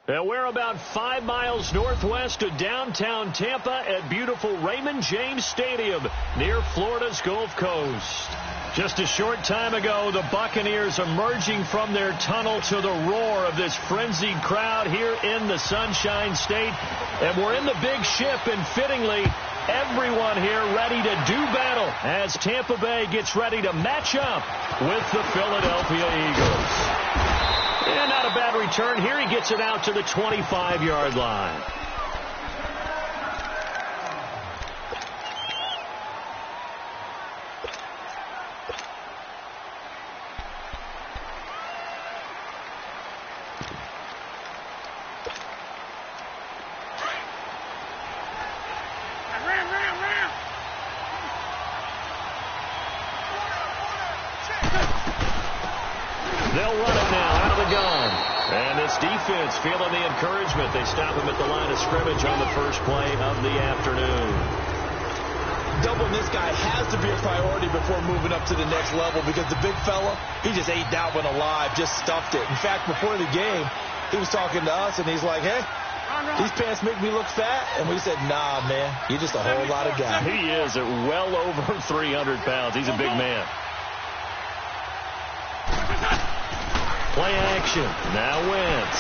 And we're about 5 miles northwest of downtown Tampa at beautiful Raymond James Stadium near Florida's Gulf Coast. Just a short time ago, the Buccaneers emerging from their tunnel to the roar of this frenzied crowd here in the Sunshine State. And we're in the big ship, and fittingly, everyone here ready to do battle as Tampa Bay gets ready to match up with the Philadelphia Eagles. And not a bad return here. He gets it out to the 25-yard line. They'll run it now out of the gun. And this defense feeling the encouragement. They stop him at the line of scrimmage on the first play of the afternoon. Doubling this guy has to be a priority before moving up to the next level because the big fella, he just ate that one alive, just stuffed it. In fact, before the game, he was talking to us, and he's like, hey, these pants make me look fat. And we said, nah, man, you're just a whole lot of guy. He is at well over 300 pounds. He's a big man. Play action. Now Wentz.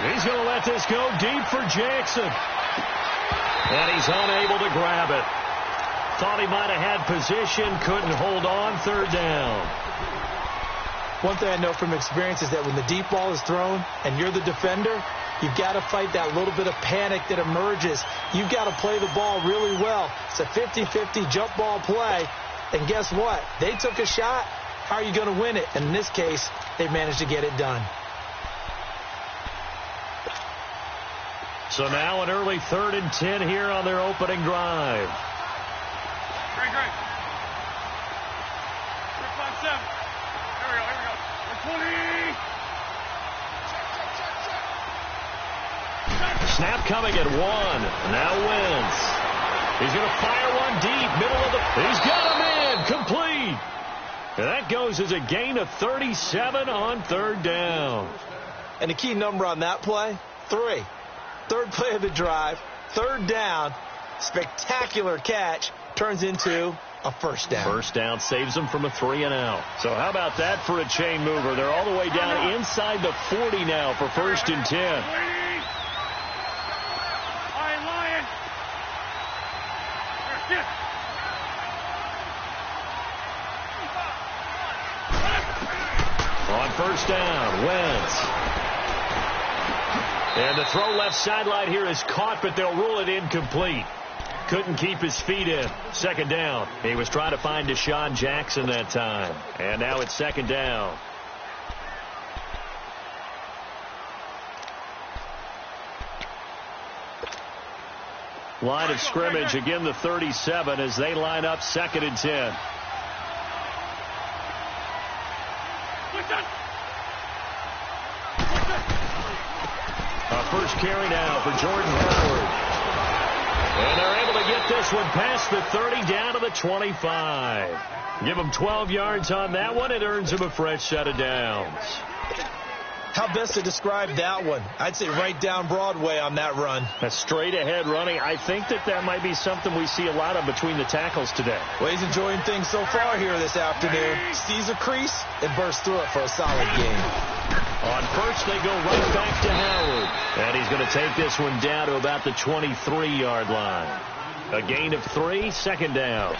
He's going to let this go deep for Jackson. And he's unable to grab it. Thought he might have had position. Couldn't hold on. Third down. One thing I know from experience is that when the deep ball is thrown and you're the defender, you've got to fight that little bit of panic that emerges. You've got to play the ball really well. It's a 50-50 jump ball play. And guess what? They took a shot. How are you going to win it? And in this case, they managed to get it done. So now an early 3rd and 10 here on their opening drive. Great. 6-5-7. Here we go. 20. Snap coming at 1. Now Wentz. He's going to fire one deep. Middle of the... He's got him in. Complete. And that goes as a gain of 37 on 3rd down. And the key number on that play, 3. Third play of the drive, 3rd down, spectacular catch, turns into a first down. First down saves them from a 3-and-out. So how about that for a chain mover? They're all the way down inside the 40 now for 1st and 10. On 1st down, Wentz. And the throw left sideline here is caught, but they'll rule it incomplete. Couldn't keep his feet in. 2nd down. He was trying to find Deshaun Jackson that time. And now it's 2nd down. Line of scrimmage, again the 37 as they line up 2nd and 10. First carry now for Jordan Howard. And they're able to get this one past the 30 down to the 25. Give them 12 yards on that one. It earns them a fresh set of downs. How best to describe that one? I'd say right down Broadway on that run. A straight ahead running. I think that might be something we see a lot of between the tackles today. Well, he's enjoying things so far here this afternoon. Sees a crease and bursts through it for a solid game. On first, they go right back to Howard. And he's going to take this one down to about the 23-yard line. A gain of 3, 2nd down.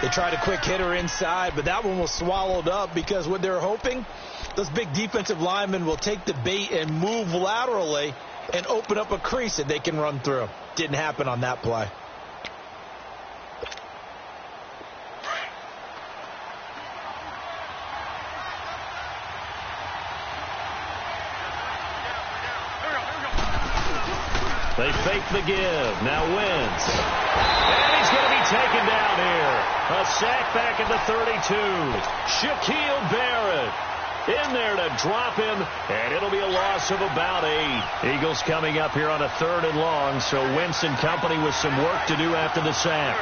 They tried a quick hitter inside, but that one was swallowed up because what they're hoping, those big defensive linemen will take the bait and move laterally and open up a crease that they can run through. Didn't happen on that play. They fake the give. Now Wentz. And he's going to be taken down here. A sack back at the 32. Shaquille Barrett in there to drop him, and it'll be a loss of about 8. Eagles coming up here on a 3rd and long, so Wentz and company with some work to do after the sack.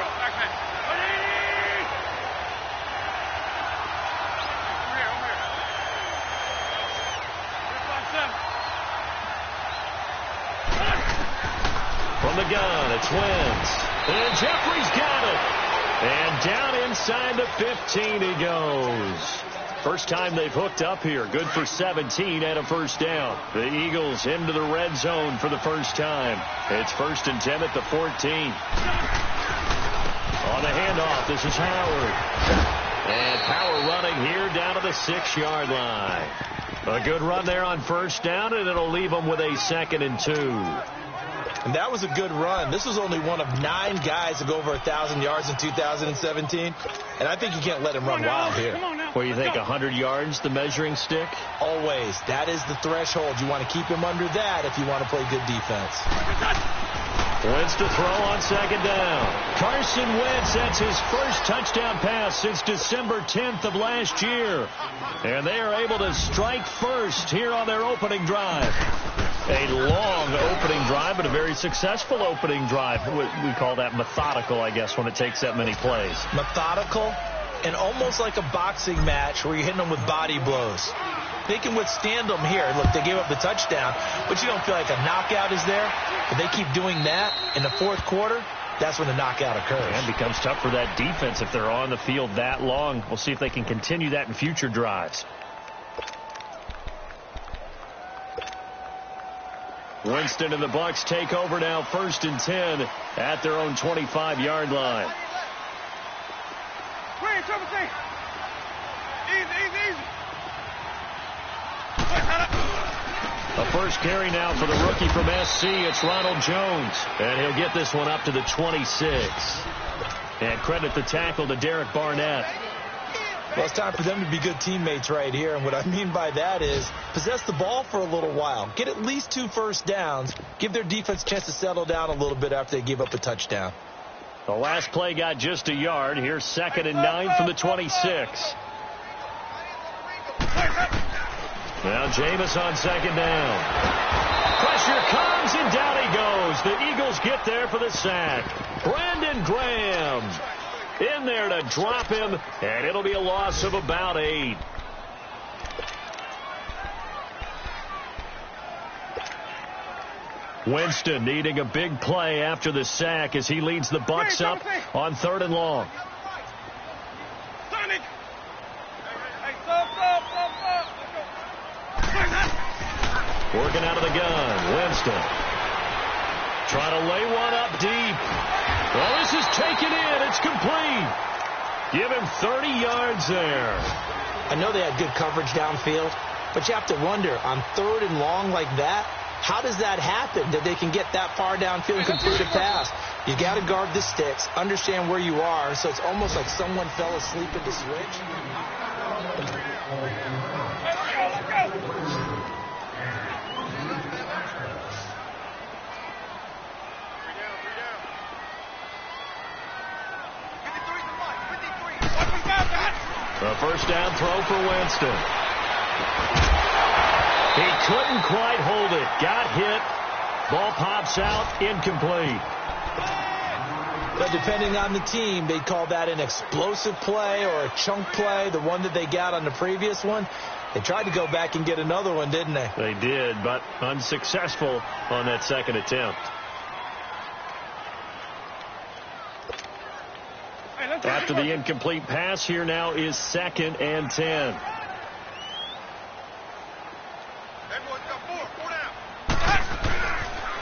From the gun, it's Wentz. And Jeffrey's got it. And down inside the 15 he goes. First time they've hooked up here. Good for 17 and a first down. The Eagles into the red zone for the first time. It's 1st and 10 at the 14. On the handoff, this is Howard. And power running here down to the 6-yard line. A good run there on first down, and it'll leave them with a 2nd and 2. And that was a good run. This was only one of 9 guys to go over 1,000 yards in 2017. And I think you can't let him run wild here. What do you think, 100 yards, the measuring stick? Always. That is the threshold. You want to keep him under that if you want to play good defense. Wentz to throw on 2nd down. Carson Wentz, that's his first touchdown pass since December 10th of last year. And they are able to strike first here on their opening drive. A long opening drive, but a very successful opening drive. We call that methodical, I guess, when it takes that many plays. Methodical and almost like a boxing match where you're hitting them with body blows. They can withstand them here. Look, they gave up the touchdown, but you don't feel like a knockout is there. If they keep doing that in the 4th quarter, that's when the knockout occurs. And it becomes tough for that defense if they're on the field that long. We'll see if they can continue that in future drives. Winston and the Bucs take over now, 1st and 10 at their own 25-yard line. Wait, trouble thing. Easy. A first carry now for the rookie from SC. It's Ronald Jones. And he'll get this one up to the 26. And credit the tackle to Derek Barnett. Well, it's time for them to be good teammates right here. And what I mean by that is possess the ball for a little while. Get at least 2 first downs. Give their defense a chance to settle down a little bit after they give up a touchdown. The last play got just a yard. Here's 2nd and 9 from the 26. Now Jameis on 2nd down. Pressure comes, and down he goes. The Eagles get there for the sack. Brandon Graham in there to drop him, and it'll be a loss of about 8. Winston needing a big play after the sack as he leads the Bucs up on 3rd and long. Sonic! Hey, stop. Working out of the gun, Winston. Trying to lay one up deep. Well, this is taken in. It's complete. Give him 30 yards there. I know they had good coverage downfield, but you have to wonder, on 3rd and long like that, how does that happen that they can get that far downfield and complete a pass? You got to guard the sticks, understand where you are, so it's almost like someone fell asleep at the switch. Let's go. A first down throw for Winston. He couldn't quite hold it. Got hit. Ball pops out. Incomplete. But depending on the team, they call that an explosive play or a chunk play. The one that they got on the previous one, they tried to go back and get another one, didn't they? They did, but unsuccessful on that 2nd attempt. After the incomplete pass, here now is 2nd and 10.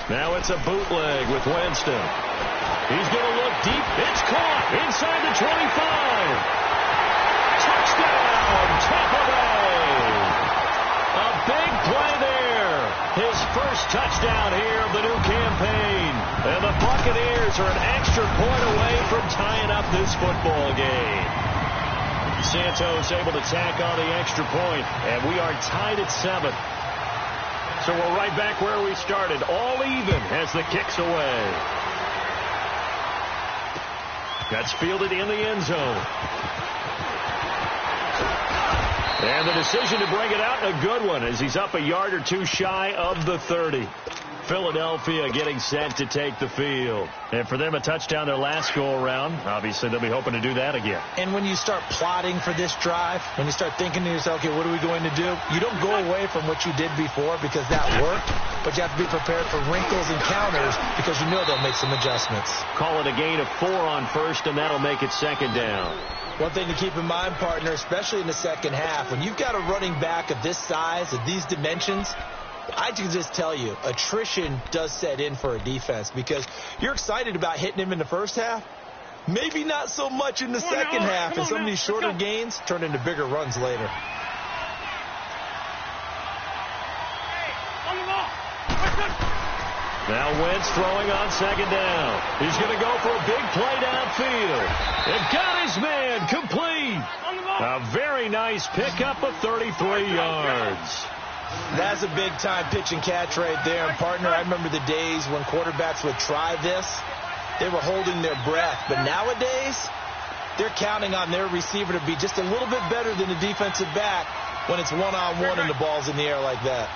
Now it's a bootleg with Winston. He's going to look deep. It's caught inside the 25. Touchdown, Tampa Bay. A big play there. His first touchdown here of the new campaign. And the Buccaneers are an extra point away from tying up this football game. Santos able to tack on the extra point, and we are tied at 7. So we're right back where we started, all even as the kick's away. That's fielded in the end zone. And the decision to bring it out, a good one, as he's up a yard or two shy of the 30. Philadelphia getting set to take the field. And for them, a touchdown their last go-around. Obviously, they'll be hoping to do that again. And when you start plotting for this drive, when you start thinking to yourself, okay, what are we going to do? You don't go away from what you did before because that worked, but you have to be prepared for wrinkles and counters because you know they'll make some adjustments. Call it a gain of 4 on first, and that'll make it second down. One thing to keep in mind, partner, especially in the second half, when you've got a running back of this size, of these dimensions, I can just tell you, attrition does set in for a defense because you're excited about hitting him in the first half. Maybe not so much in the second half, and some of these shorter gains turn into bigger runs later. Now Wentz throwing on second down. He's going to go for a big play downfield. They've got his man complete. A very nice pickup of 33 yards. That's a big-time pitch and catch right there. And, partner, I remember the days when quarterbacks would try this. They were holding their breath. But nowadays, they're counting on their receiver to be just a little bit better than the defensive back when it's one-on-one and the ball's in the air like that.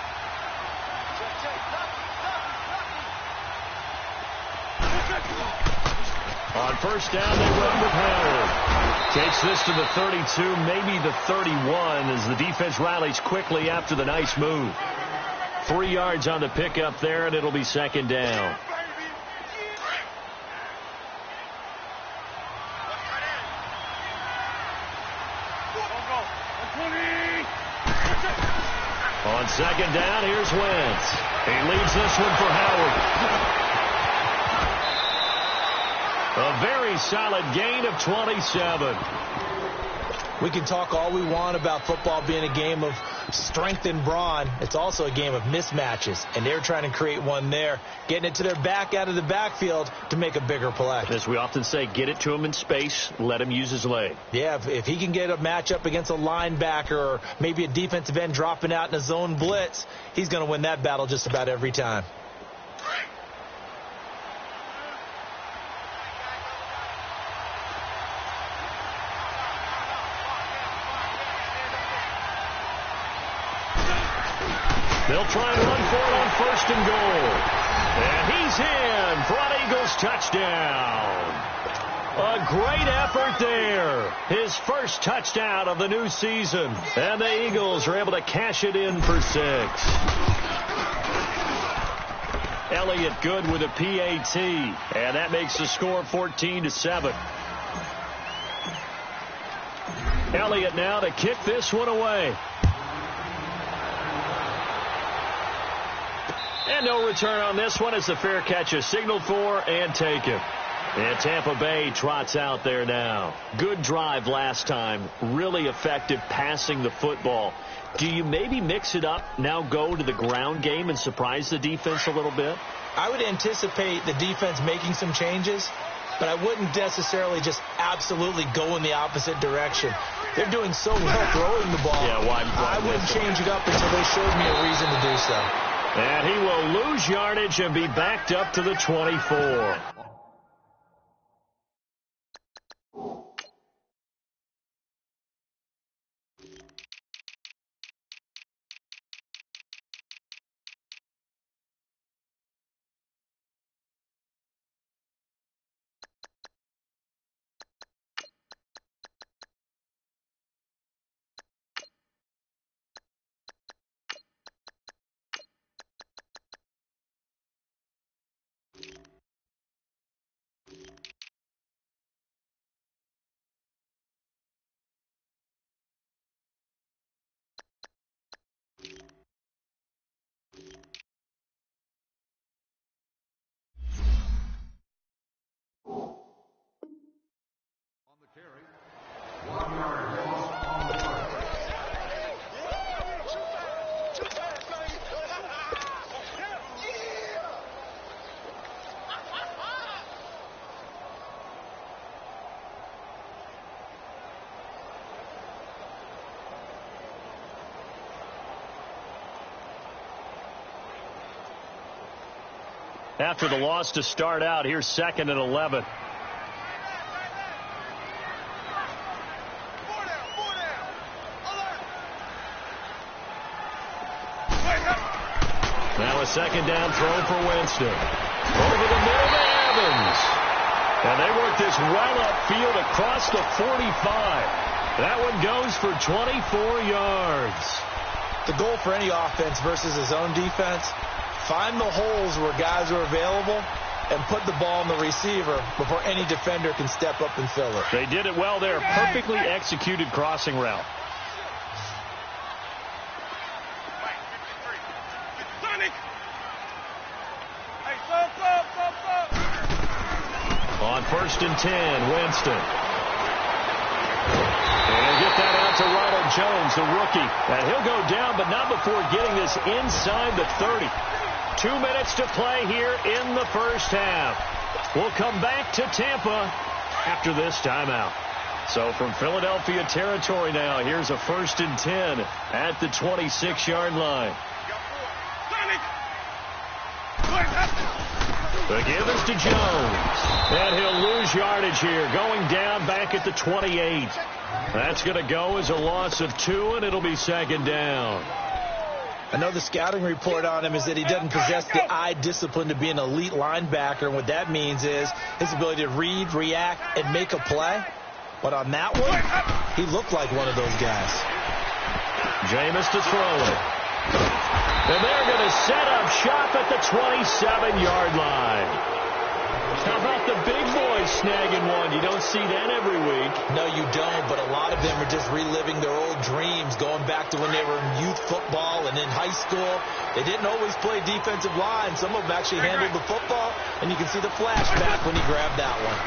On first down, they run with Howard. Takes this to the 32, maybe the 31, as the defense rallies quickly after the nice move. 3 yards on the pickup there, and it'll be second down. On second down, here's Wentz. He leads this one for Howard. A very solid gain of 27. We can talk all we want about football being a game of strength and brawn. It's also a game of mismatches, and they're trying to create one there, getting it to their back out of the backfield to make a bigger play. As we often say, get it to him in space, let him use his leg. Yeah, if he can get a matchup against a linebacker or maybe a defensive end dropping out in a zone blitz, he's going to win that battle just about every time. They'll try and run for it on first and goal. And he's in for an Eagles touchdown. A great effort there. His first touchdown of the new season. And the Eagles are able to cash it in for 6. Elliott good with a PAT. And that makes the score 14-7. Elliott now to kick this one away. And no return on this one as the fair catch is signaled for and taken. And Tampa Bay trots out there now. Good drive last time. Really effective passing the football. Do you maybe mix it up, now go to the ground game and surprise the defense a little bit? I would anticipate the defense making some changes, but I wouldn't necessarily just absolutely go in the opposite direction. They're doing so well throwing the ball. Yeah, why I wouldn't change it up until they showed me a reason to do so. And he will lose yardage and be backed up to the 24. After the loss to start out, here's 2nd and 11. Now a second down throw for Winston. Over the middle to Evans. And they work this well upfield across the 45. That one goes for 24 yards. The goal for any offense versus his own defense, find the holes where guys are available and put the ball on the receiver before any defender can step up and fill it. They did it well there. Perfectly executed crossing route. On 1st and 10, Winston. And get that out to Ronald Jones, the rookie. And he'll go down, but not before getting this inside the 30. 2 minutes to play here in the first half. We'll come back to Tampa after this timeout. So from Philadelphia territory now, here's a 1st and 10 at the 26-yard line. The give is to Jones. And he'll lose yardage here, going down back at the 28. That's going to go as a loss of 2, and it'll be second down. I know the scouting report on him is that he doesn't possess the eye discipline to be an elite linebacker. And what that means is his ability to read, react, and make a play. But on that one, he looked like one of those guys. Jameis to throw it. And they're going to set up shop at the 27-yard line. How about the big boys snagging one? You don't see that every week. No, you don't, but a lot of them are just reliving their old dreams, going back to when they were in youth football and in high school. They didn't always play defensive line. Some of them actually handled the football, and you can see the flashback when he grabbed that one.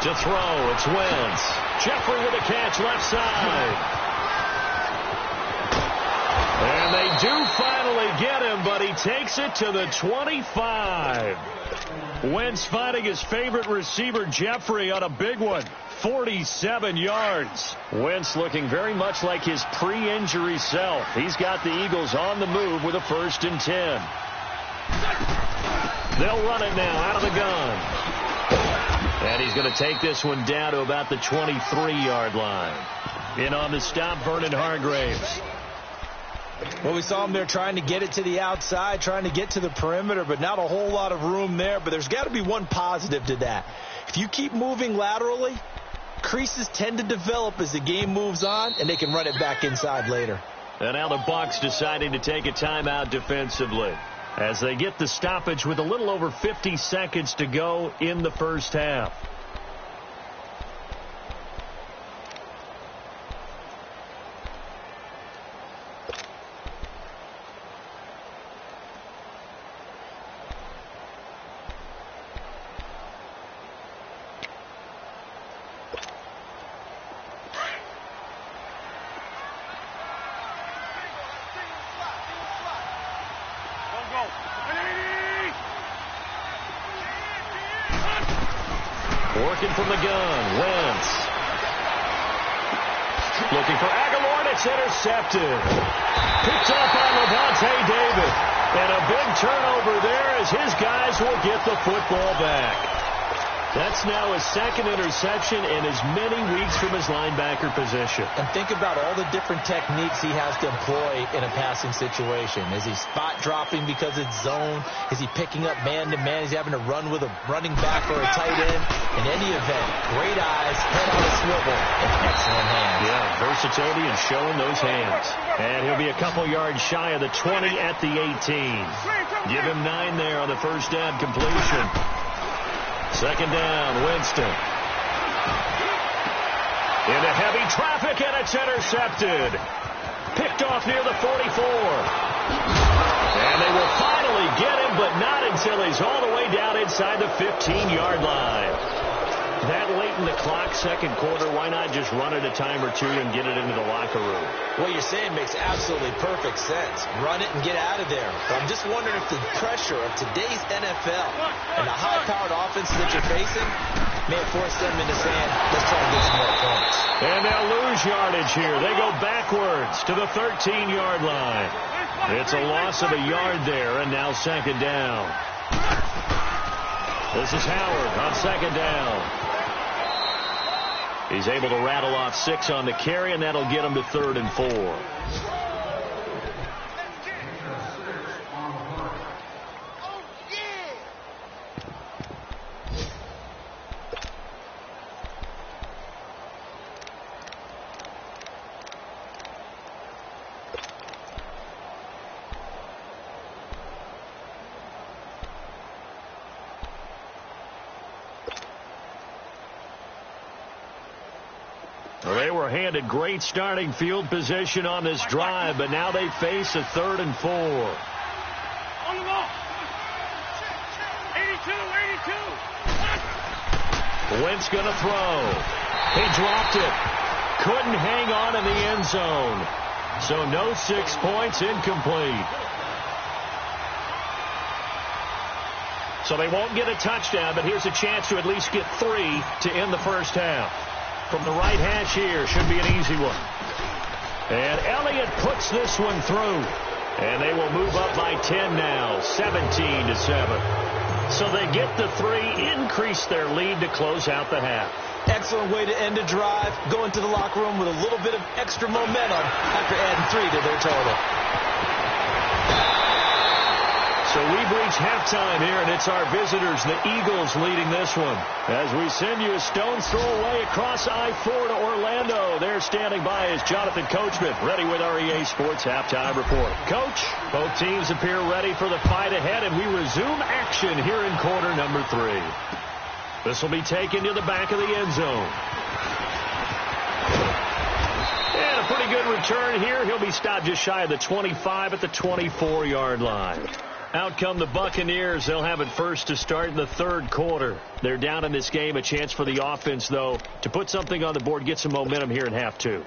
To throw, it's Wentz. Jeffrey with a catch left side. And they do finally get him, but he takes it to the 25. Wentz finding his favorite receiver, Jeffrey, on a big one. 47 yards. Wentz looking very much like his pre-injury self. He's got the Eagles on the move with a 1st and 10. They'll run it now out of the gun. And he's going to take this one down to about the 23-yard line. In on the stop, Vernon Hargreaves. Well, we saw him there trying to get it to the outside, trying to get to the perimeter, but not a whole lot of room there. But there's got to be one positive to that. If you keep moving laterally, creases tend to develop as the game moves on, and they can run it back inside later. And now the Bucs deciding to take a timeout defensively as they get the stoppage with a little over 50 seconds to go in the first half. Working from the gun, Wentz. Looking for Aguilar, it's intercepted. Picked up by Levante David. And a big turnover there as his guys will get the football back. That's now his second interception in as many weeks from his linebacker position. And think about all the different techniques he has to employ in a passing situation. Is he spot dropping because it's zone? Is he picking up man-to-man? Is he having to run with a running back or a tight end? In any event, great eyes, head on a swivel, and excellent hands. Yeah, versatility and showing those hands. And he'll be a couple yards shy of the 20 at the 18. Give him 9 there on the first down completion. Second down, Winston. Into heavy traffic, and it's intercepted. Picked off near the 44. And they will finally get him, but not until he's all the way down inside the 15-yard line. That late in the clock, second quarter, why not just run it a time or two and get it into the locker room? What you're saying makes absolutely perfect sense. Run it and get out of there. But I'm just wondering if the pressure of today's NFL and the high-powered offenses that you're facing may have forced them into saying, let's try to get some more points. And they'll lose yardage here. They go backwards to the 13-yard line. It's a loss of a yard there, and now second down. This is Howard on second down. He's able to rattle off 6 on the carry, and that'll get him to 3rd and 4. Well, they were handed great starting field position on this drive, but now they face a 3rd and 4. On the ball. 82. Wentz going to throw. He dropped it. Couldn't hang on in the end zone. So no 6 points, incomplete. So they won't get a touchdown, but here's a chance to at least get 3 to end the first half. From the right hash here, should be an easy one. And Elliott puts this one through. And they will move up by 10 now, 17-7. So they get the 3, increase their lead to close out the half. Excellent way to end a drive. Go into the locker room with a little bit of extra momentum after adding 3 to their total. So we've reached halftime here, and it's our visitors, the Eagles, leading this one. As we send you a stone's throw away across I-4 to Orlando. There standing by is Jonathan Coachman, ready with our EA Sports Halftime Report. Coach, both teams appear ready for the fight ahead, and we resume action here in quarter number 3. This will be taken to the back of the end zone. And a pretty good return here. He'll be stopped just shy of the 25 at the 24-yard line. Out come the Buccaneers. They'll have it first to start in the 3rd quarter. They're down in this game. A chance for the offense, though, to put something on the board, get some momentum here in half 2.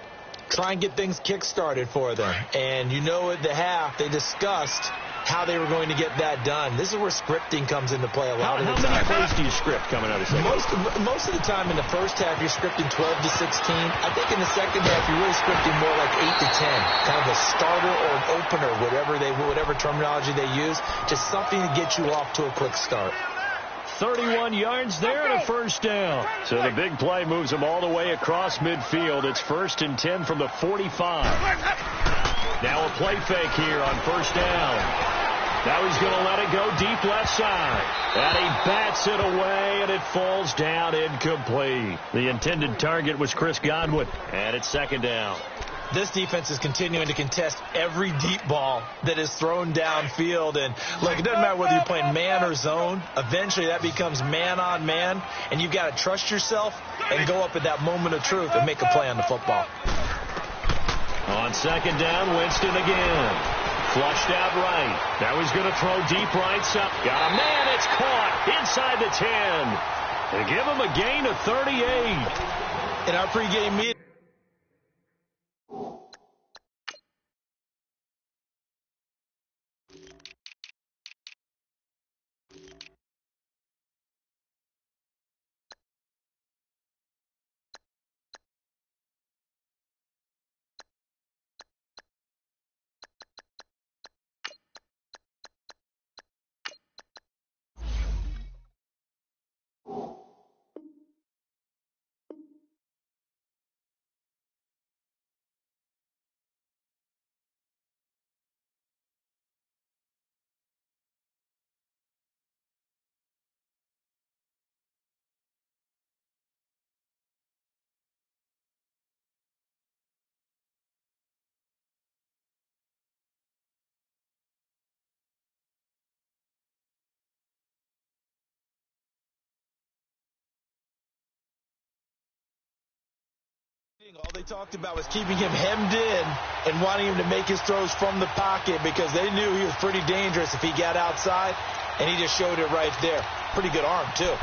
Try and get things kick-started for them. And you know at the half, they discussed how they were going to get that done. This is where scripting comes into play a lot of the time. How many plays do you script coming out of the second? Most of the time in the first half, you're scripting 12 to 16. I think in the second half, you're really scripting more like 8 to 10. Kind of a starter or an opener, whatever terminology they use. Just something to get you off to a quick start. 31 yards there and a first down. So the big play moves them all the way across midfield. It's 1st and 10 from the 45. Now a play fake here on first down. Now he's going to let it go deep left side. And he bats it away, and it falls down incomplete. The intended target was Chris Godwin. And it's 2nd down. This defense is continuing to contest every deep ball that is thrown downfield. And, look, it doesn't matter whether you're playing man or zone. Eventually that becomes man on man, and you've got to trust yourself and go up at that moment of truth and make a play on the football. On 2nd down, Winston again. Flushed out right. Now he's going to throw deep right side. Got a man. It's caught inside the 10. They give him a gain of 38. In our pregame meeting. All they talked about was keeping him hemmed in and wanting him to make his throws from the pocket because they knew he was pretty dangerous if he got outside, and he just showed it right there. Pretty good arm, too.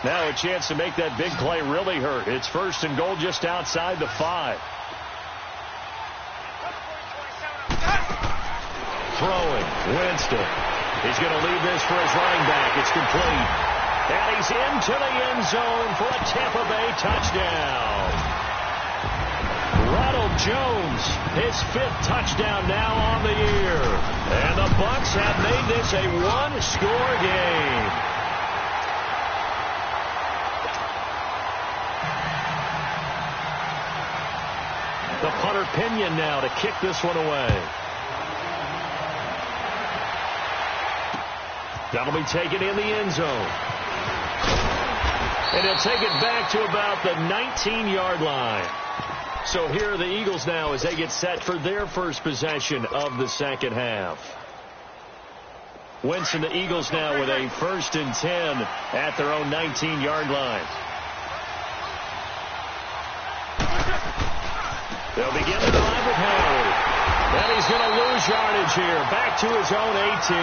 Now a chance to make that big play really hurt. It's 1st and goal just outside the 5. Throwing, Winston. He's going to leave this for his running back. It's complete. And he's into the end zone for a Tampa Bay touchdown. Ronald Jones, his 5th touchdown now on the year. And the Bucs have made this a 1-score game. The punter Pinion now to kick this one away. That'll be taken in the end zone. And he'll take it back to about the 19-yard line. So here are the Eagles now as they get set for their first possession of the second half. Wentz and the Eagles now with a 1st and 10 at their own 19-yard line. They'll begin the drive with Howard. And he's going to lose yardage here. Back to his own 18.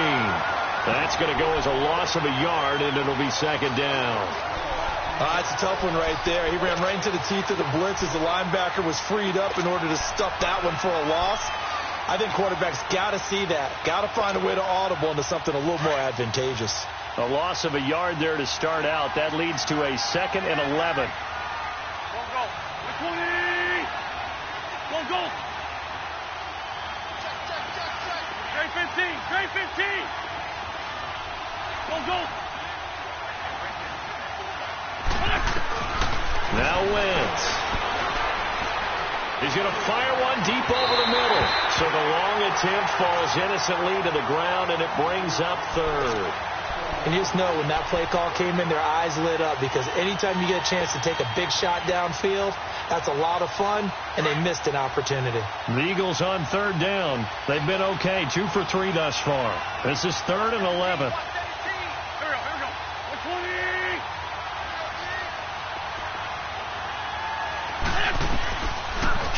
That's going to go as a loss of a yard, and it'll be 2nd down. That's a tough one right there. He ran right into the teeth of the blitz as the linebacker was freed up in order to stuff that one for a loss. I think quarterbacks got to see that. Got to find a way to audible into something a little more advantageous. A loss of a yard there to start out. That leads to a 2nd and 11. Go. Trey 15. Go. Now Wentz. He's going to fire one deep over the middle. So the long attempt falls innocently to the ground, and it brings up 3rd. And you just know when that play call came in, their eyes lit up, because anytime you get a chance to take a big shot downfield, that's a lot of fun, and they missed an opportunity. The Eagles on 3rd down. They've been okay, 2 for 3 thus far. This is 3rd and 11.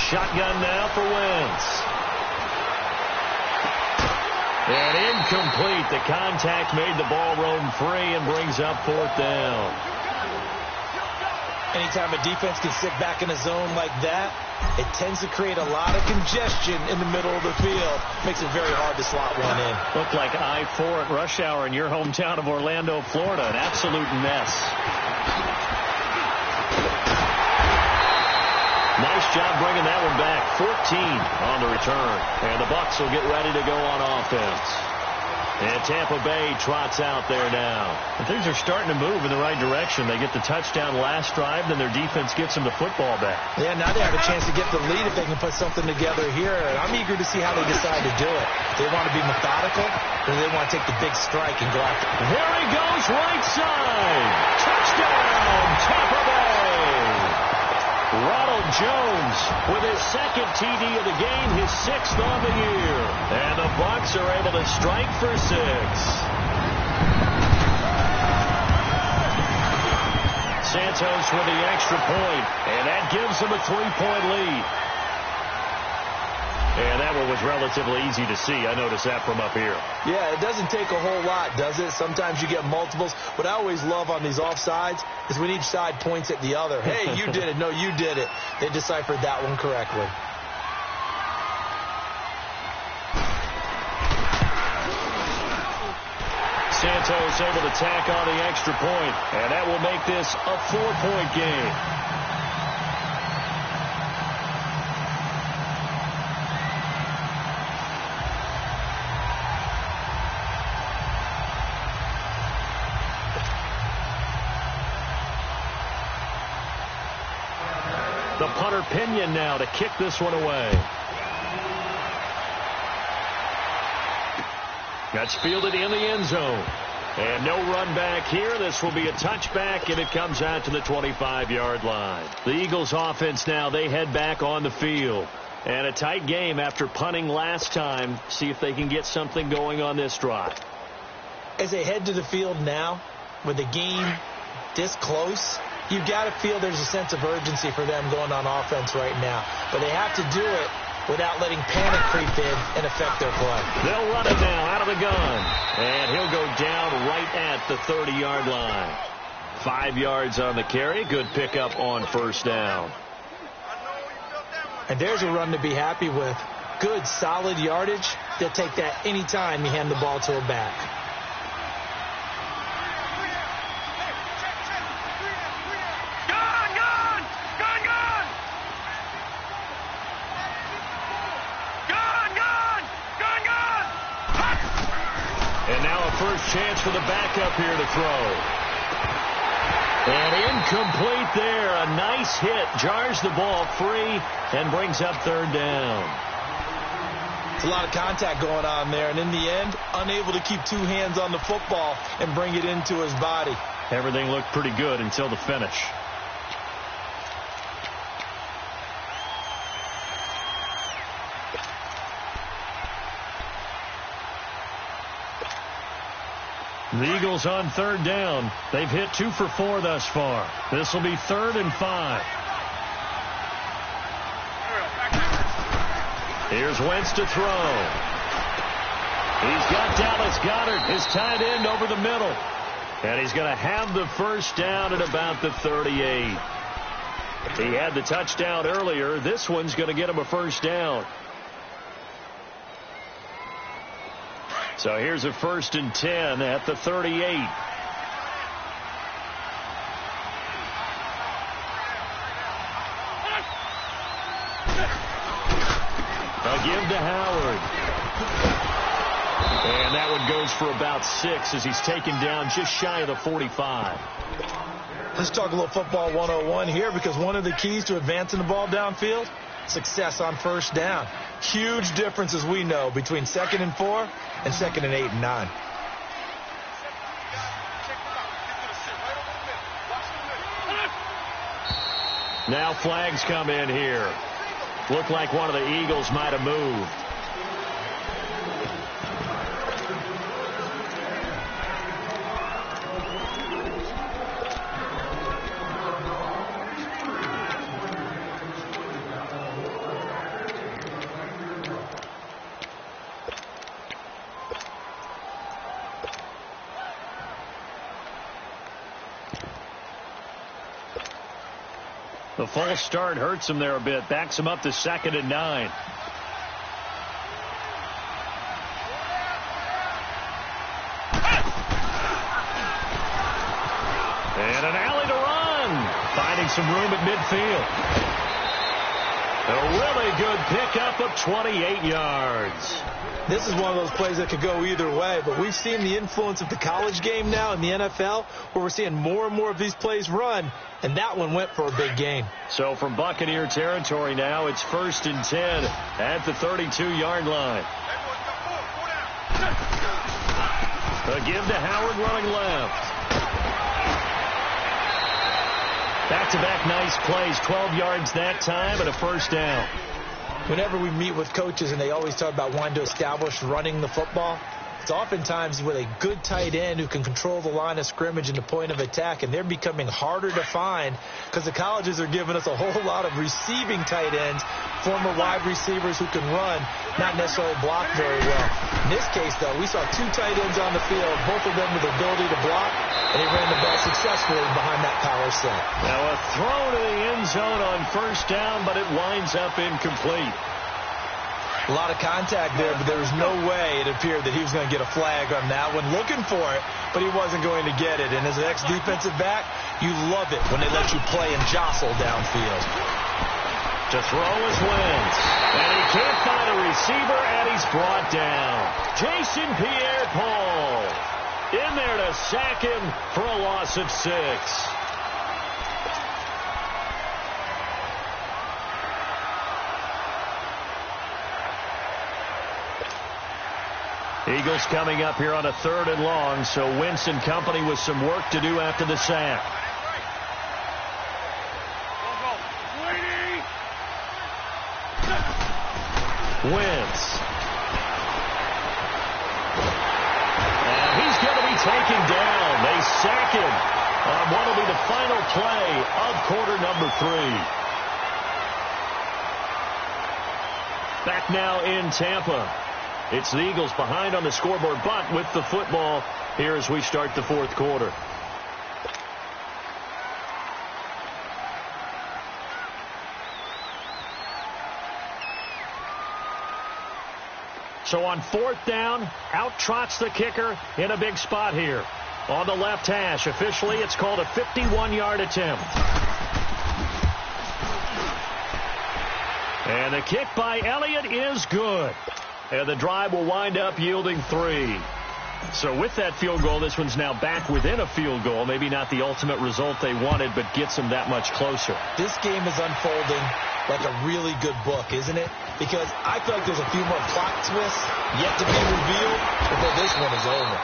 Shotgun now for Wentz. And incomplete. The contact made the ball roam free and brings up 4th down. Anytime a defense can sit back in a zone like that, it tends to create a lot of congestion in the middle of the field. Makes it very hard to slot one in. Looked like I-4 at rush hour in your hometown of Orlando, Florida. An absolute mess. Nice job bringing that one back. 14 on the return. And the Bucs will get ready to go on offense. And Tampa Bay trots out there now. And things are starting to move in the right direction. They get the touchdown last drive, then their defense gets them the football back. Yeah, now they have a chance to get the lead if they can put something together here. And I'm eager to see how they decide to do it. They want to be methodical, or they want to take the big strike and go after it. Here he goes, right side. Touchdown, Tampa Bay. Ronald Jones with his 2nd TD of the game, his 6th on the year. And the Bucs are able to strike for 6. Santos with the extra point, and that gives them a 3-point lead. And that one was relatively easy to see. I noticed that from up here. Yeah, it doesn't take a whole lot, does it? Sometimes you get multiples. What I always love on these offsides is when each side points at the other. Hey, you did it. No, you did it. They deciphered that one correctly. Santos able to tack on the extra point, and that will make this a 4-point game. The punter Pinion now to kick this one away. That's fielded in the end zone. And no run back here. This will be a touchback, and it comes out to the 25-yard line. The Eagles offense now, they head back on the field. And a tight game after punting last time. See if they can get something going on this drive. As they head to the field now, with the game this close, you've got to feel there's a sense of urgency for them going on offense right now. But they have to do it without letting panic creep in and affect their play. They'll run it now out of the gun. And he'll go down right at the 30-yard line. 5 yards on the carry. Good pickup on 1st down. And there's a run to be happy with. Good, solid yardage. They'll take that anytime you hand the ball to a back. And now a first chance for the backup here to throw. And incomplete there. A nice hit. Jars the ball free and brings up 3rd down. It's a lot of contact going on there. And in the end, unable to keep 2 hands on the football and bring it into his body. Everything looked pretty good until the finish. The Eagles on third down. They've hit 2 for 4 thus far. This will be 3rd and 5. Here's Wentz to throw. He's got Dallas Goedert, his tight end, over the middle. And he's going to have the first down at about the 38. He had the touchdown earlier. This one's going to get him a first down. So here's a 1st and 10 at the 38. A give to Howard. And that one goes for about 6 as he's taken down just shy of the 45. Let's talk a little football 101 here, because one of the keys to advancing the ball downfield, success on first down. Huge difference, as we know, between 2nd and 4 and 2nd and 8 and 9. Now flags come in here. Looked like one of the Eagles might have moved. The false start hurts him there a bit. Backs him up to 2nd and 9. And an alley to run. Finding some room at midfield. A really good pickup of 28 yards. This is one of those plays that could go either way, but we've seen the influence of the college game now in the NFL, where we're seeing more and more of these plays run, and that one went for a big gain. So from Buccaneer territory now, it's 1st and 10 at the 32-yard line. A give to Howard running left. Back-to-back nice plays, 12 yards that time and a first down. Whenever we meet with coaches and they always talk about wanting to establish running the football, it's oftentimes with a good tight end who can control the line of scrimmage and the point of attack, and they're becoming harder to find because the colleges are giving us a whole lot of receiving tight ends, former wide receivers who can run, not necessarily block very well. In this case, though, we saw 2 tight ends on the field, both of them with the ability to block, and he ran the ball successfully behind that power set. Now a throw to the end zone on first down, but it winds up incomplete. A lot of contact there, but there was no way it appeared that he was going to get a flag on that one. Looking for it, but he wasn't going to get it. And as an ex-defensive back, you love it when they let you play and jostle downfield. To throw is Wentz. And he can't find a receiver, and he's brought down. Jason Pierre-Paul in there to sack him for a loss of 6. Eagles coming up here on a 3rd and long, so Wentz and company with some work to do after the sack. Wentz. And he's going to be taken down. They sack him on what will be the final play of quarter number 3. Back now in Tampa. It's the Eagles behind on the scoreboard, but with the football here as we start the 4th quarter. So on 4th down, out trots the kicker in a big spot here. On the left hash, officially it's called a 51-yard attempt. And the kick by Elliott is good. And the drive will wind up yielding 3. So with that field goal, this one's now back within a field goal. Maybe not the ultimate result they wanted, but gets them that much closer. This game is unfolding like a really good book, isn't it? Because I feel like there's a few more plot twists yet to be revealed before this one is over.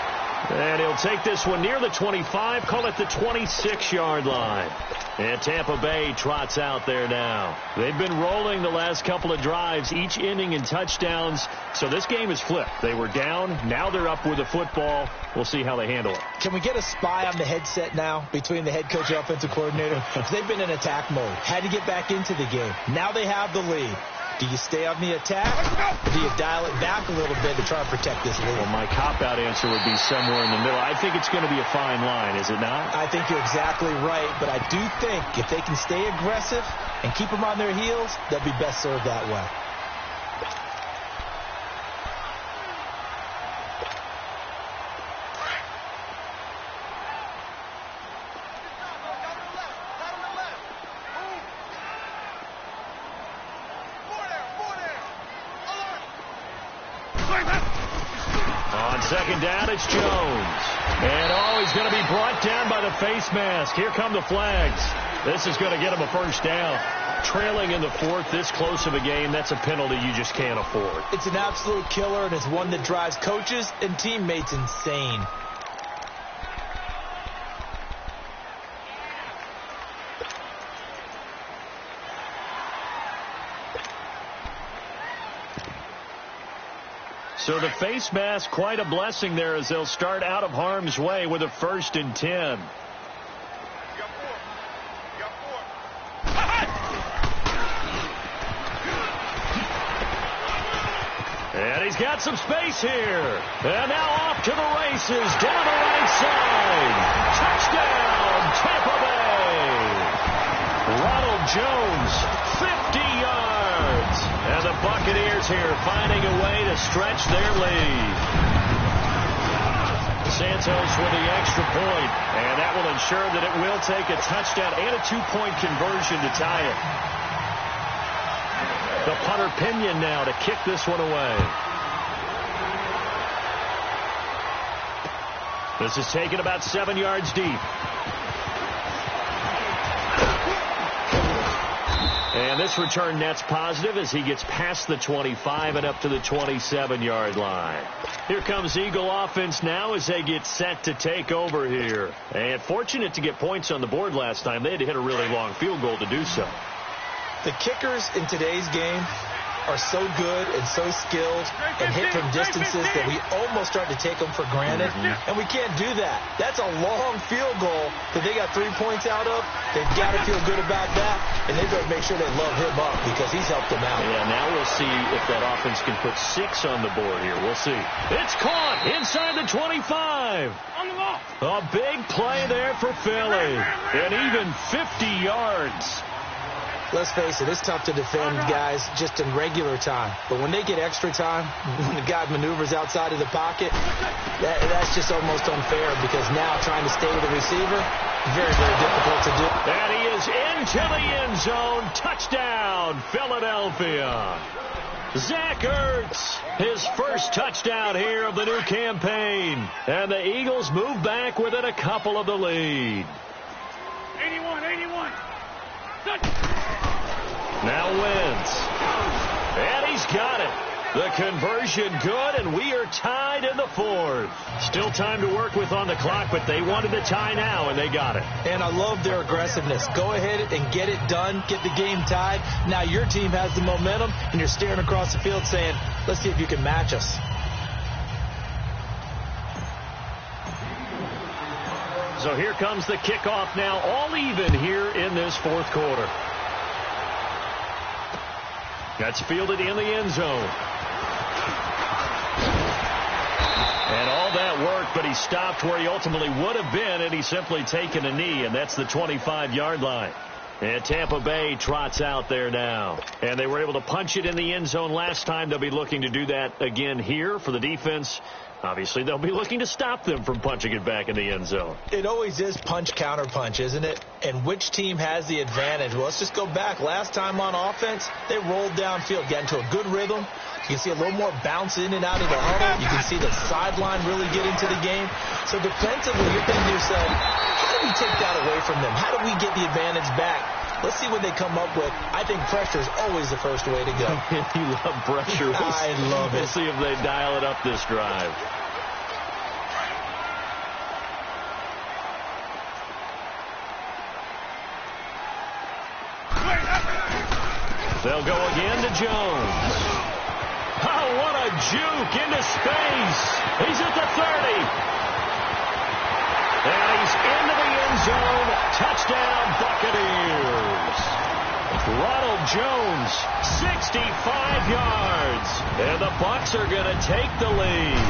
And he'll take this one near the 25, call it the 26-yard line. And Tampa Bay trots out there now. They've been rolling the last couple of drives, each ending in touchdowns. So this game is flipped. They were down. Now they're up with the football. We'll see how they handle it. Can we get a spy on the headset now between the head coach and offensive coordinator? Because they've been in attack mode. Had to get back into the game. Now they have the lead. Do you stay on the attack, or do you dial it back a little bit to try and protect this lead? Well, my cop-out answer would be somewhere in the middle. I think it's going to be a fine line, is it not? I think you're exactly right, but I do think if they can stay aggressive and keep them on their heels, they'll be best served that way. Second down, it's Jones. And, he's going to be brought down by the face mask. Here come the flags. This is going to get him a first down. Trailing in the fourth, this close of a game, that's a penalty you just can't afford. It's an absolute killer, and it's one that drives coaches and teammates insane. So the face mask, quite a blessing there as they'll start out of harm's way with a 1st and 10. And he's got some space here. And now off to the races down the right side. Touchdown, Tampa Bay. Ronald Jones, 50 yards. And the Buccaneers here finding a way to stretch their lead. Santos with the extra point, and that will ensure that it will take a touchdown and a 2-point conversion to tie it. The punter Pinion now to kick this one away. This is taken about 7 yards deep. And this return net's positive as he gets past the 25 and up to the 27-yard line. Here comes Eagle offense now as they get set to take over here. And fortunate to get points on the board last time. They had to hit a really long field goal to do so. The kickers in today's game are so good and so skilled and hit from distances that we almost start to take them for granted. And we can't do that. That's a long field goal that they got 3 points out of. They've got to feel good about that, and they've got to make sure they love him up because he's helped them out. Yeah, now we'll see if that offense can put 6 on the board here. We'll see. It's caught inside the 25. A big play there for Philly. And even 50 yards. Let's face it, it's tough to defend guys just in regular time. But when they get extra time, when the guy maneuvers outside of the pocket, that's just almost unfair because now trying to stay with the receiver, very, very difficult to do. And he is into the end zone. Touchdown, Philadelphia. Zach Ertz, his first touchdown here of the new campaign. And the Eagles move back within a couple of the lead. 81. Now Wentz. And he's got it. The conversion good, and we are tied in the fourth. Still time to work with on the clock, but they wanted the tie now, and they got it. And I love their aggressiveness. Go ahead and get it done. Get the game tied. Now your team has the momentum, and you're staring across the field saying, let's see if you can match us. So here comes the kickoff now, all even here in this fourth quarter. That's fielded in the end zone. And all that worked, but he stopped where he ultimately would have been, and he's simply taken a knee, and that's the 25-yard line. And Tampa Bay trots out there now. And they were able to punch it in the end zone last time. They'll be looking to do that again here for the defense. Obviously, they'll be looking to stop them from punching it back in the end zone. It always is punch, counter punch, isn't it? And which team has the advantage? Well, let's just go back. Last time on offense, they rolled downfield, got into a good rhythm. You can see a little more bounce in and out of the huddle. You can see the sideline really get into the game. So defensively, you're thinking to yourself, how do we take that away from them? How do we get the advantage back? Let's see what they come up with. I think pressure is always the first way to go. You love pressure. I love it. We'll see if they dial it up this drive. They'll go again to Jones. Oh, what a juke into space. He's at the 30. And he's into the end zone. Touchdown, Buccaneers. Ronald Jones, 65 yards. And the Bucs are going to take the lead.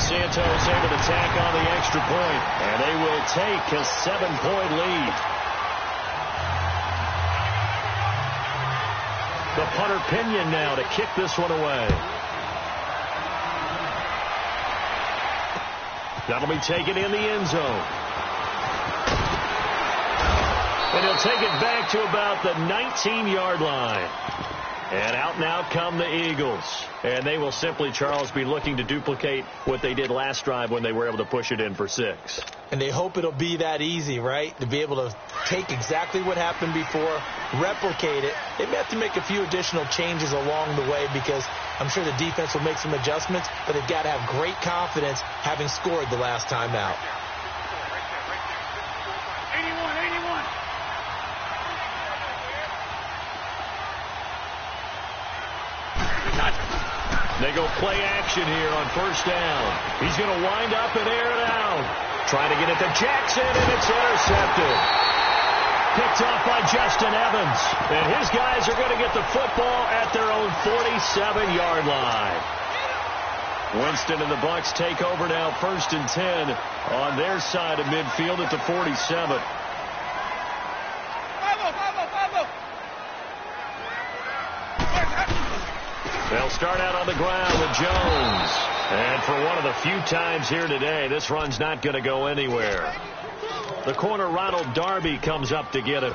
Santos able to tack on the extra point, and they will take a 7-point lead. The punter Pinion now to kick this one away. That'll be taken in the end zone. And he'll take it back to about the 19-yard line. And out now come the Eagles. And they will simply, Charles, be looking to duplicate what they did last drive when they were able to push it in for 6. And they hope it'll be that easy, right? To be able to take exactly what happened before, replicate it. They may have to make a few additional changes along the way because I'm sure the defense will make some adjustments, but they've got to have great confidence having scored the last time out. 81. They go play action here on first down. He's going to wind up and air it out. Trying to get it to Jackson, and it's intercepted. Picked off by Justin Evans. And his guys are going to get the football at their own 47-yard line. Winston and the Bucs take over now, 1st and 10 on their side of midfield at the 47. They'll start out on the ground with Jones. And for one of the few times here today, this run's not going to go anywhere. The corner, Ronald Darby, comes up to get it.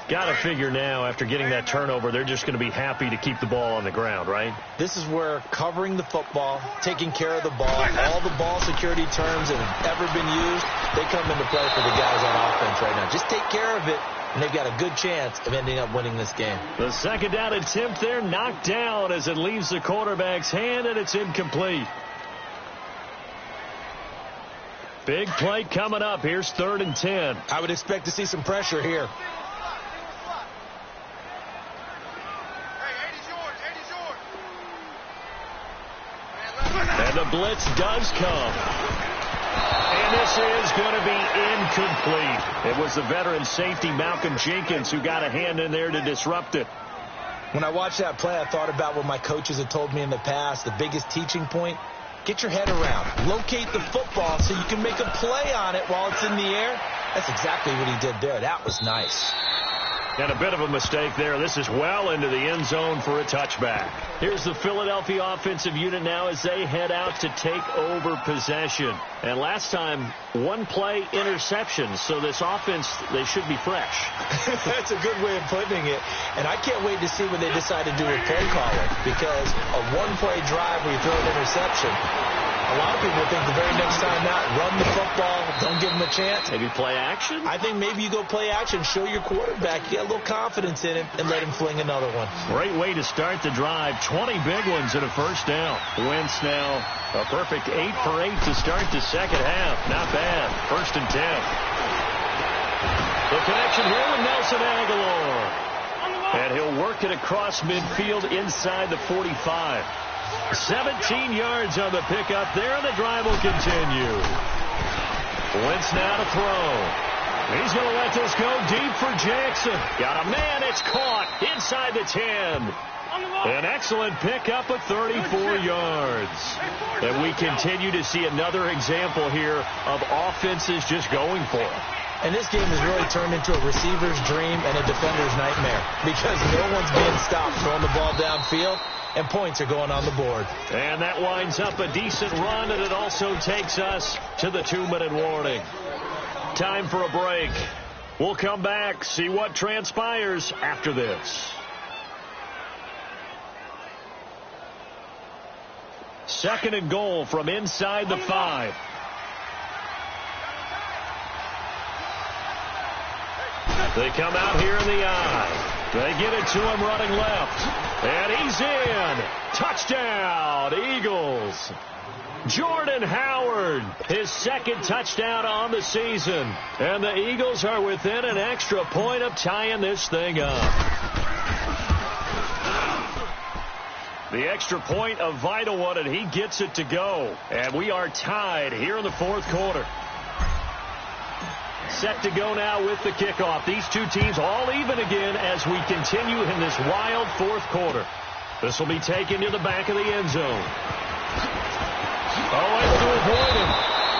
Got to figure now, after getting that turnover, they're just going to be happy to keep the ball on the ground, right? This is where covering the football, taking care of the ball, all the ball security terms that have ever been used, they come into play for the guys on offense right now. Just take care of it, and they've got a good chance of ending up winning this game. The second down attempt there knocked down as it leaves the quarterback's hand, and it's incomplete. Big play coming up. Here's 3rd and 10. I would expect to see some pressure here. And the blitz does come. And this is going to be incomplete. It was the veteran safety Malcolm Jenkins who got a hand in there to disrupt it. When I watched that play, I thought about what my coaches had told me in the past. The biggest teaching point, get your head around. Locate the football so you can make a play on it while it's in the air. That's exactly what he did there. That was nice. And a bit of a mistake there. This is well into the end zone for a touchback. Here's the Philadelphia offensive unit now as they head out to take over possession. And last time, one play interception. So this offense, they should be fresh. That's a good way of putting it. And I can't wait to see what they decide to do with play calling. Because a one-play drive where you throw an interception, a lot of people think the very next time out, run the football, don't give them a chance. Maybe play action? I think maybe you go play action, show your quarterback, you got a little confidence in him, and let him fling another one. Great way to start the drive. 20 big ones and a first down. Wentz now a perfect 8 for 8 to start the second half. Not bad. 1st and 10. The connection here with Nelson Aguilar. And he'll work it across midfield inside the 45. 17 yards on the pickup there, and the drive will continue. Wentz now to throw. He's going to let this go deep for Jackson. Got a man, it's caught inside the 10. An excellent pickup of 34 yards. And we continue to see another example here of offenses just going for it. And this game has really turned into a receiver's dream and a defender's nightmare because no one's being stopped throwing the ball downfield, and points are going on the board. And that winds up a decent run, and it also takes us to the 2-minute warning. Time for a break. We'll come back, see what transpires after this. Second and goal from inside the 5. They come out here in the I. They get it to him running left. And he's in. Touchdown, Eagles. Jordan Howard, his second touchdown on the season. And the Eagles are within an extra point of tying this thing up. The extra point, a vital one, and he gets it to go. And we are tied here in the fourth quarter. Set to go now with the kickoff. These two teams all even again as we continue in this wild fourth quarter. This will be taken to the back of the end zone. Owens to avoid him.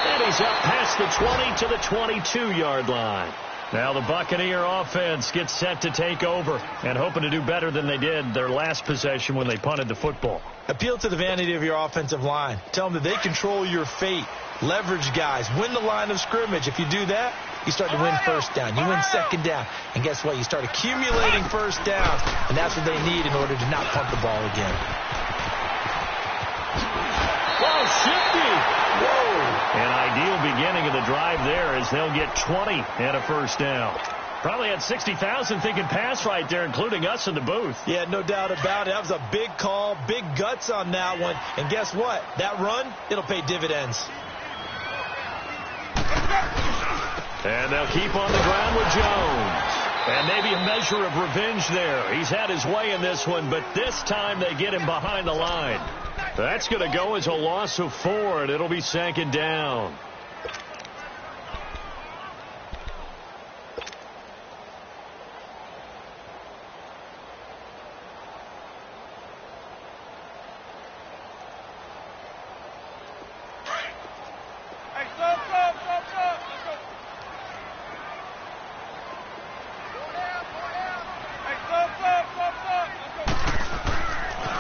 And he's up past the 20 to the 22-yard line. Now the Buccaneer offense gets set to take over and hoping to do better than they did their last possession when they punted the football. Appeal to the vanity of your offensive line. Tell them that they control your fate. Leverage guys. Win the line of scrimmage. If you do that, you start to win first down. You win second down. And guess what? You start accumulating first downs. And that's what they need in order to not punt the ball again. Oh, shifty. Whoa. An ideal beginning of the drive there as they'll get 20 and a first down. Probably had 60,000 thinking pass right there, including us in the booth. Yeah, no doubt about it. That was a big call, big guts on that one. And guess what? That run, it'll pay dividends. And they'll keep on the ground with Jones. And maybe a measure of revenge there. He's had his way in this one, but this time they get him behind the line. That's going to go as a loss of 4, and it'll be second down.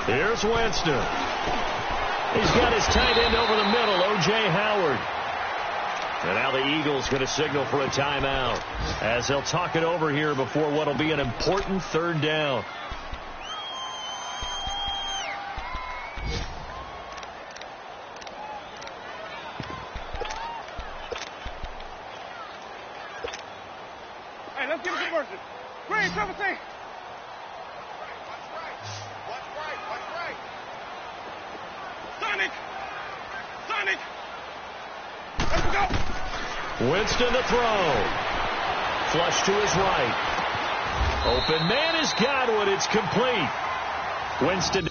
Here's Winston. He's got his tight end over the middle, O.J. Howard. And now the Eagles going to signal for a timeout as they'll talk it over here before what will be an important third down. Hey, let's give it to Mercer. Green, 17. Let's go. Winston to throw. Flush to his right. Open man is Godwin. It's complete. Winston.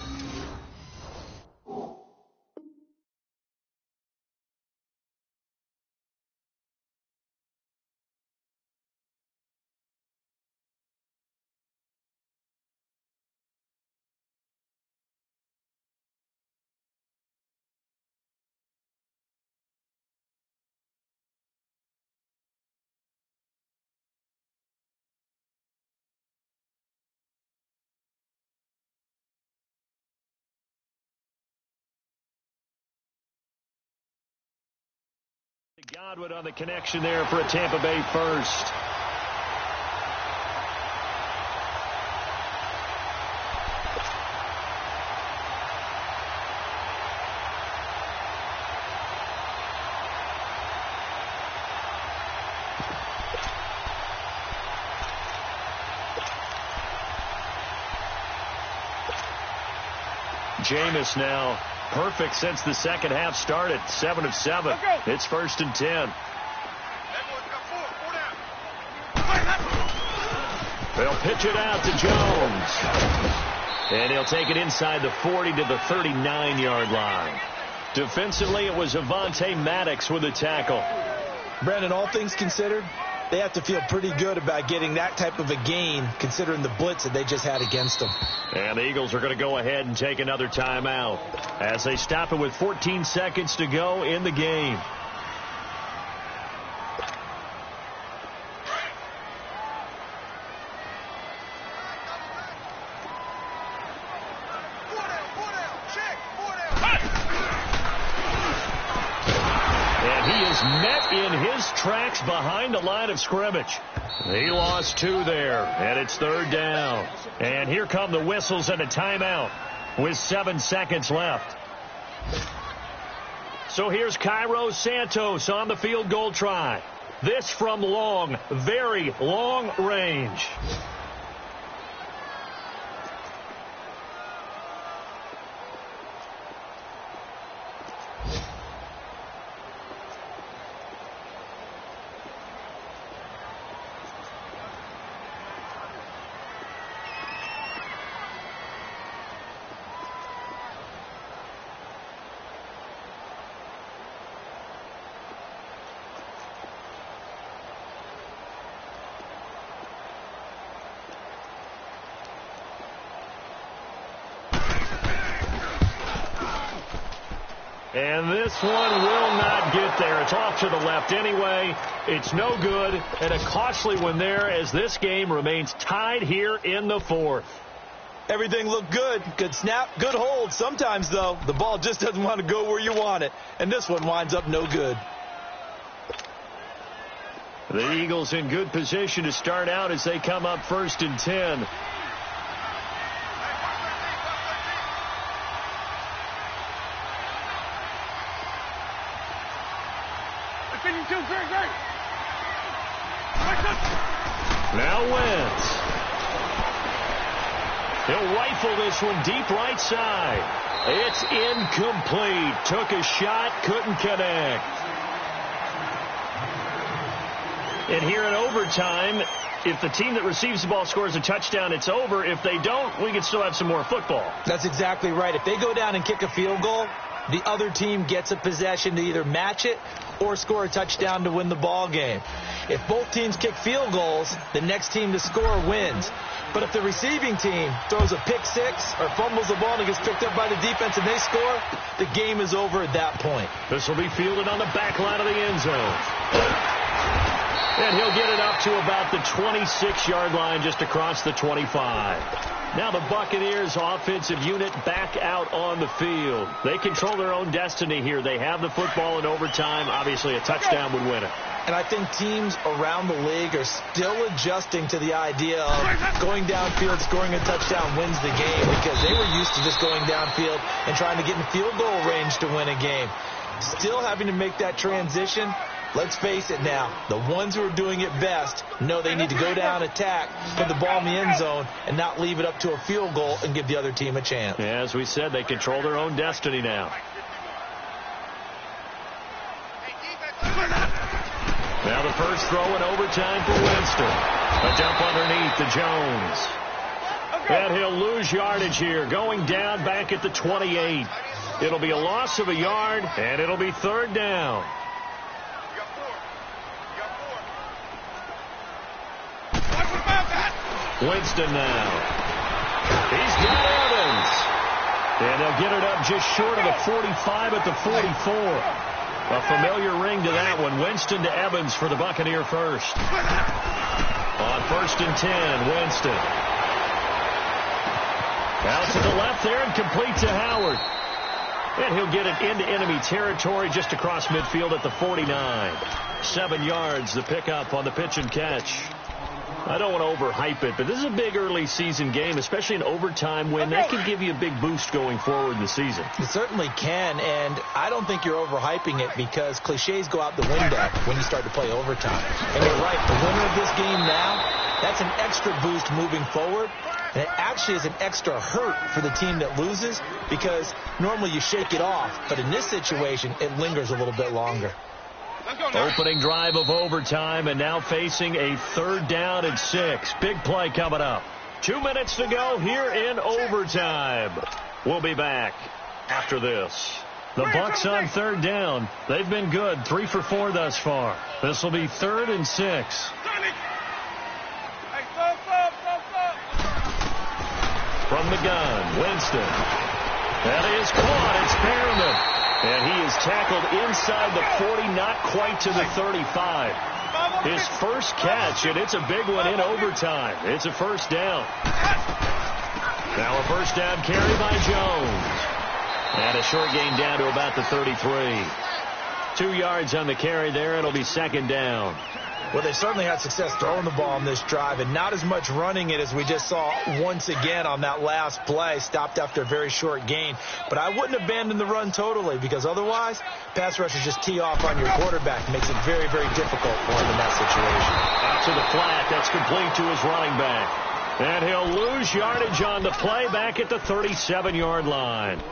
Godwin on the connection there for a Tampa Bay first. Jameis now perfect since the second half started. 7 of 7. It's 1st and 10. They'll pitch it out to Jones. And he'll take it inside the 40 to the 39-yard line. Defensively, it was Avonte Maddox with a tackle. Brandon, all things considered, they have to feel pretty good about getting that type of a gain considering the blitz that they just had against them. And the Eagles are going to go ahead and take another timeout as they stop it with 14 seconds to go in the game. And he is met in his tracks behind the line of scrimmage. He lost 2 there, and it's 3rd down. And here come the whistles and a timeout with 7 seconds left. So here's Cairo Santos on the field goal try. This from long, very long range. And this one will not get there. It's off to the left anyway. It's no good, and a costly one there as this game remains tied here in the fourth. Everything looked good. Good snap, good hold. Sometimes, though, the ball just doesn't want to go where you want it. And this one winds up no good. The Eagles in good position to start out as they come up 1st and 10. Now Wentz. He'll rifle this one deep right side. It's incomplete. Took a shot, couldn't connect. And here in overtime, if the team that receives the ball scores a touchdown, it's over. If they don't, we can still have some more football. That's exactly right. If they go down and kick a field goal, the other team gets a possession to either match it or score a touchdown to win the ball game. If both teams kick field goals, the next team to score wins. But if the receiving team throws a pick six or fumbles the ball and it gets picked up by the defense and they score, the game is over at that point. This will be fielded on the back line of the end zone. And he'll get it up to about the 26-yard line, just across the 25. Now the Buccaneers offensive unit back out on the field. They control their own destiny here. They have the football in overtime. Obviously, a touchdown would win it. And I think teams around the league are still adjusting to the idea of going downfield, scoring a touchdown wins the game, because they were used to just going downfield and trying to get in field goal range to win a game. Still having to make that transition. Let's face it now, the ones who are doing it best know they need to go down, attack, put the ball in the end zone, and not leave it up to a field goal and give the other team a chance. Yeah, as we said, they control their own destiny now. Now the first throw in overtime for Winston. A dump underneath to Jones. And he'll lose yardage here, going down back at the 28. It'll be a loss of a yard, and it'll be 3rd down. Winston now. He's got Evans. And they'll get it up just short of the 45 at the 44. A familiar ring to that one. Winston to Evans for the Buccaneer first. On 1st and 10, Winston. Out to the left there and complete to Howard. And he'll get it into enemy territory just across midfield at the 49. 7 yards, the pickup on the pitch and catch. I don't want to overhype it, but this is a big early season game, especially an overtime win. That can give you a big boost going forward in the season. It certainly can, and I don't think you're overhyping it because cliches go out the window when you start to play overtime. And you're right, the winner of this game now, that's an extra boost moving forward. And it actually is an extra hurt for the team that loses because normally you shake it off. But in this situation, it lingers a little bit longer. Opening drive of overtime, and now facing a 3rd down and 6. Big play coming up. 2 minutes to go here in overtime. We'll be back after this. The Bucs on 3rd down. They've been good, 3 for 4 thus far. This will be 3rd and 6. From the gun, Winston. That is caught. It's Perriman. And he is tackled inside the 40, not quite to the 35. His first catch, and it's a big one in overtime. It's a 1st down. Now a 1st down carry by Jones. And a short gain down to about the 33. 2 yards on the carry there. It'll be 2nd down. Well, they certainly had success throwing the ball on this drive, and not as much running it as we just saw once again on that last play. Stopped after a very short gain. But I wouldn't abandon the run totally, because otherwise, pass rushers just tee off on your quarterback. Makes it very, very difficult for him in that situation. Out to the flat. That's complete to his running back. And he'll lose yardage on the play back at the 37-yard line.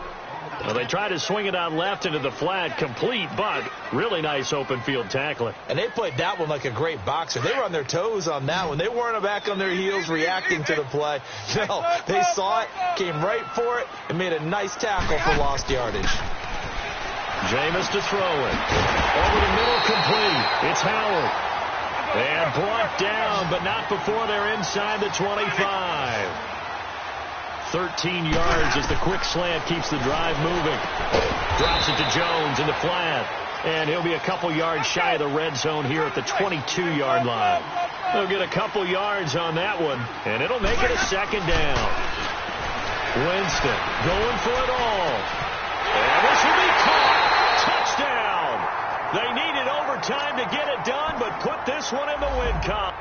Well, they tried to swing it out left into the flat, complete, but really nice open field tackling. And they played that one like a great boxer. They were on their toes on that one. They weren't back on their heels reacting to the play. No, they saw it, came right for it, and made a nice tackle for lost yardage. Jameis to throw it. Over the middle, complete. It's Howard. And brought down, but not before they're inside the 25. 13 yards as the quick slant keeps the drive moving. Drops it to Jones in the flat. And he'll be a couple yards shy of the red zone here at the 22-yard line. They'll get a couple yards on that one, and it'll make it a second down. Winston going for it all. And this will be caught. Touchdown. They needed overtime to get it done, but put this one in the win column.